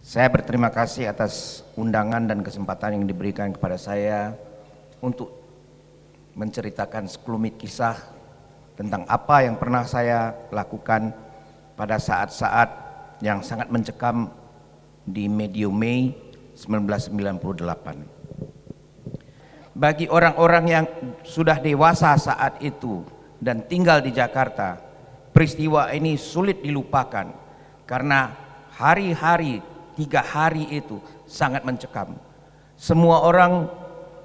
Saya berterima kasih atas undangan dan kesempatan yang diberikan kepada saya untuk menceritakan sekelumit kisah tentang apa yang pernah saya lakukan pada saat-saat yang sangat mencekam di medium Mei 1998. Bagi orang-orang yang sudah dewasa saat itu dan tinggal di Jakarta, peristiwa ini sulit dilupakan karena hari-hari 3 hari itu sangat mencekam. Semua orang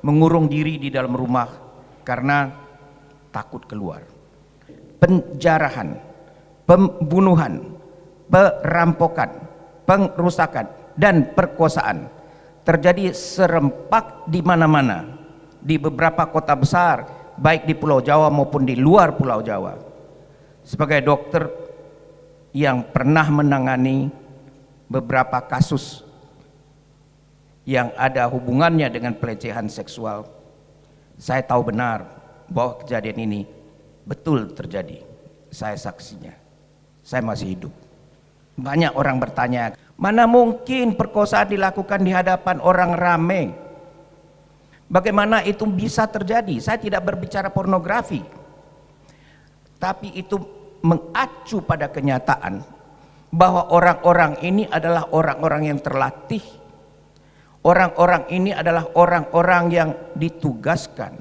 mengurung diri di dalam rumah karena takut keluar. Penjarahan, pembunuhan, perampokan, pengrusakan, dan perkosaan terjadi serempak di mana-mana, di beberapa kota besar, baik di Pulau Jawa maupun di luar Pulau Jawa. Sebagai dokter yang pernah menangani beberapa kasus yang ada hubungannya dengan pelecehan seksual, saya tahu benar bahwa kejadian ini betul terjadi. Saya saksinya, saya masih hidup. Banyak orang bertanya, mana mungkin perkosaan dilakukan di hadapan orang ramai? Bagaimana itu bisa terjadi? Saya tidak berbicara pornografi, tapi itu mengacu pada kenyataan bahwa orang-orang ini adalah orang-orang yang terlatih. Orang-orang ini adalah orang-orang yang ditugaskan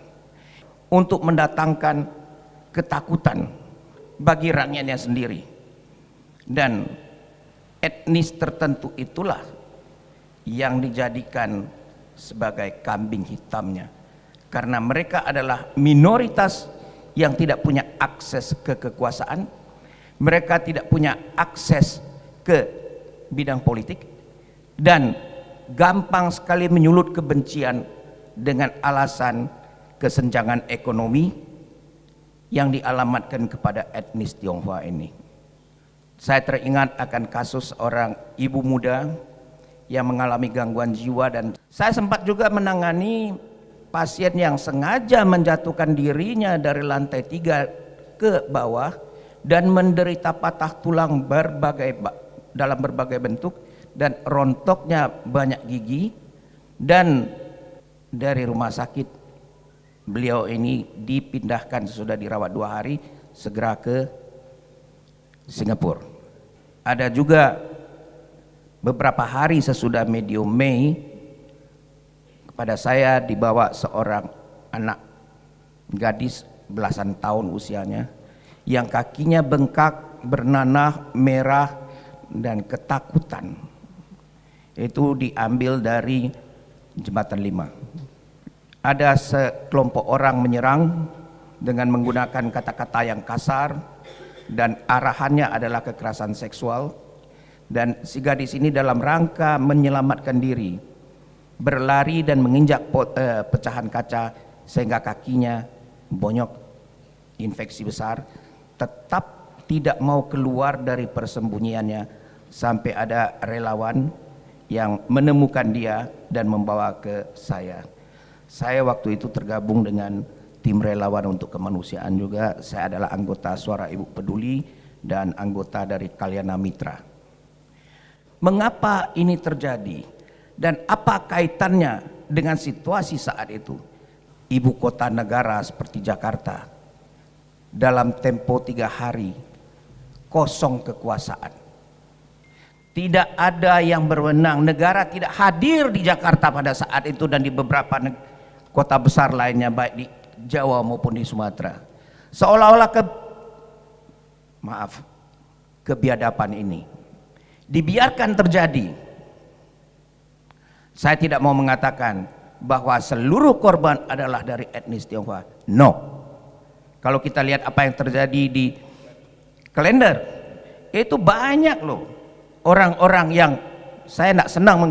untuk mendatangkan ketakutan bagi rakyatnya sendiri. Dan etnis tertentu itulah yang dijadikan sebagai kambing hitamnya, karena mereka adalah minoritas yang tidak punya akses ke kekuasaan, mereka tidak punya akses ke bidang politik, dan gampang sekali menyulut kebencian dengan alasan kesenjangan ekonomi yang dialamatkan kepada etnis Tionghoa ini. Saya teringat akan kasus seorang ibu muda yang mengalami gangguan jiwa, dan saya sempat juga menangani pasien yang sengaja menjatuhkan dirinya dari lantai 3 ke bawah dan menderita patah tulang dalam berbagai bentuk dan rontoknya banyak gigi. Dan dari rumah sakit beliau ini dipindahkan sesudah dirawat 2 hari segera ke Singapura. Ada juga beberapa hari sesudah medium Mei, kepada saya dibawa seorang anak gadis belasan tahun usianya yang kakinya bengkak, bernanah, merah, dan ketakutan. Itu diambil dari Jembatan 5. Ada sekelompok orang menyerang dengan menggunakan kata-kata yang kasar dan arahannya adalah kekerasan seksual. Dan si gadis ini dalam rangka menyelamatkan diri berlari dan menginjak pecahan kaca sehingga kakinya bonyok, infeksi besar, tetap tidak mau keluar dari persembunyiannya sampai ada relawan yang menemukan dia dan membawa ke saya. Saya waktu itu tergabung dengan tim relawan untuk kemanusiaan juga. Saya adalah anggota Suara Ibu Peduli dan anggota dari Kalyana Mitra. Mengapa ini terjadi dan apa kaitannya dengan situasi saat itu? Ibu kota negara seperti Jakarta dalam tempo 3 hari kosong kekuasaan. Tidak ada yang berwenang, negara tidak hadir di Jakarta pada saat itu dan di beberapa kota besar lainnya baik di Jawa maupun di Sumatera. Seolah-olah kebiadaban ini dibiarkan terjadi. Saya tidak mau mengatakan bahwa seluruh korban adalah dari etnis Tionghoa. No. Kalau kita lihat apa yang terjadi di Klender, itu banyak loh orang-orang yang saya tidak senang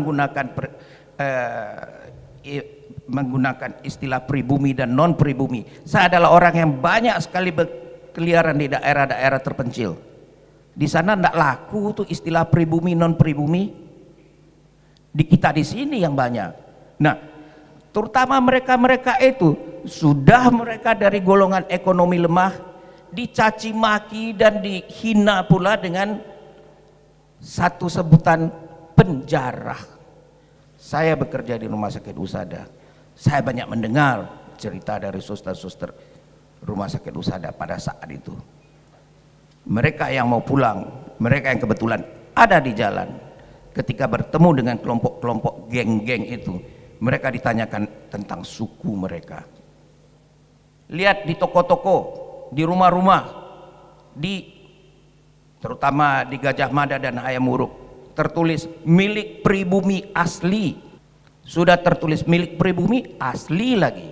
menggunakan istilah pribumi dan non pribumi. Saya adalah orang yang banyak sekali berkeliaran di daerah-daerah terpencil. Di sana tidak laku tuh istilah pribumi non pribumi. Di kita di sini yang banyak. Nah, terutama mereka-mereka itu sudah mereka dari golongan ekonomi lemah, dicaci maki dan dihina pula dengan satu sebutan penjara. Saya bekerja di rumah sakit Husada. Saya banyak mendengar cerita dari suster-suster rumah sakit Husada pada saat itu. Mereka yang mau pulang, mereka yang kebetulan ada di jalan, ketika bertemu dengan kelompok-kelompok geng-geng itu, mereka ditanyakan tentang suku mereka. Lihat di toko-toko, di rumah-rumah, terutama di Gajah Mada dan Hayam Wuruk, tertulis milik pribumi asli. Sudah tertulis milik pribumi asli lagi.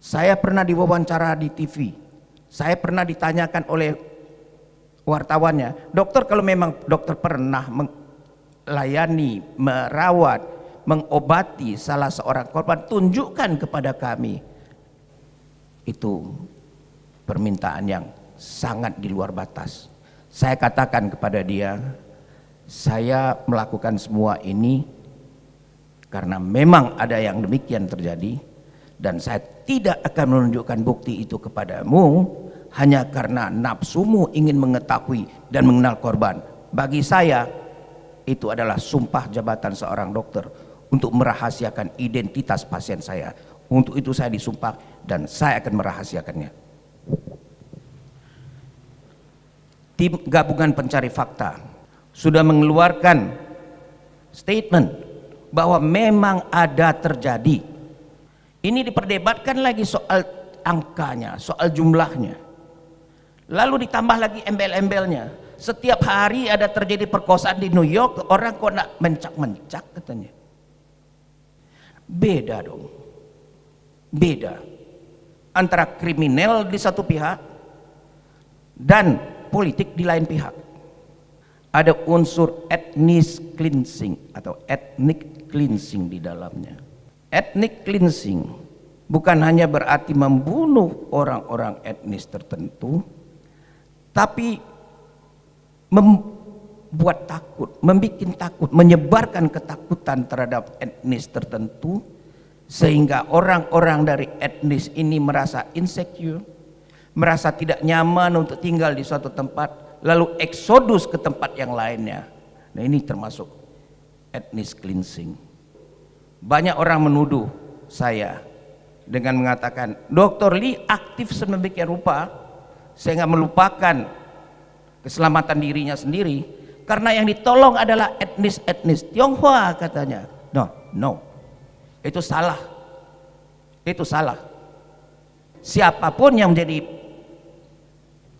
Saya pernah diwawancara di TV. Saya pernah ditanyakan oleh wartawannya, dokter, kalau memang dokter pernah melayani, merawat, mengobati salah seorang korban, tunjukkan kepada kami. Itu permintaan yang sangat di luar batas. Saya katakan kepada dia, saya melakukan semua ini karena memang ada yang demikian terjadi, dan saya tidak akan menunjukkan bukti itu kepadamu hanya karena nafsumu ingin mengetahui dan mengenal korban. Bagi saya itu adalah sumpah jabatan seorang dokter untuk merahasiakan identitas pasien saya. Untuk itu saya disumpah dan saya akan merahasiakannya. Tim gabungan pencari fakta sudah mengeluarkan statement bahwa memang ada terjadi. Ini diperdebatkan lagi soal angkanya, soal jumlahnya. Lalu ditambah lagi embel-embelnya. Setiap hari ada terjadi perkosaan di New York, orang kok nak mencak-mencak katanya. Beda dong. Beda antara kriminal di satu pihak dan politik di lain pihak. Ada unsur ethnic cleansing atau ethnic cleansing di dalamnya. Ethnic cleansing bukan hanya berarti membunuh orang-orang etnis tertentu, tapi membuat takut, membuat takut, menyebarkan ketakutan terhadap etnis tertentu, sehingga orang-orang dari etnis ini merasa insecure, merasa tidak nyaman untuk tinggal di suatu tempat, lalu eksodus ke tempat yang lainnya. Nah, ini termasuk ethnic cleansing. Banyak orang menuduh saya dengan mengatakan, Dr. Lee aktif sedemikian rupa sehingga melupakan keselamatan dirinya sendiri, karena yang ditolong adalah etnis Tionghoa katanya. No, itu salah. Itu salah. Siapapun yang menjadi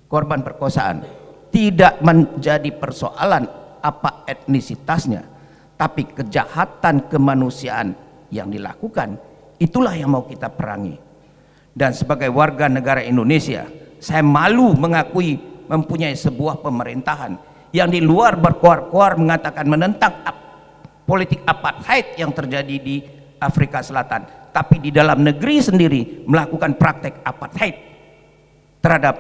korban perkosaan tidak menjadi persoalan apa etnisitasnya, tapi kejahatan kemanusiaan yang dilakukan, itulah yang mau kita perangi. Dan sebagai warga negara Indonesia, saya malu mengakui mempunyai sebuah pemerintahan yang di luar berkoar-koar mengatakan menentang politik apartheid yang terjadi di Afrika Selatan, tapi di dalam negeri sendiri melakukan praktek apartheid terhadap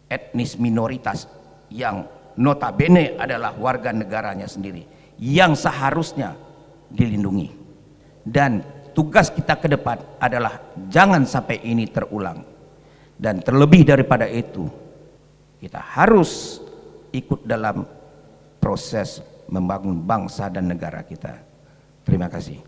etnis minoritas yang notabene adalah warga negaranya sendiri, yang seharusnya dilindungi. Dan tugas kita ke depan adalah jangan sampai ini terulang. Dan terlebih daripada itu, kita harus ikut dalam proses membangun bangsa dan negara kita. Terima kasih.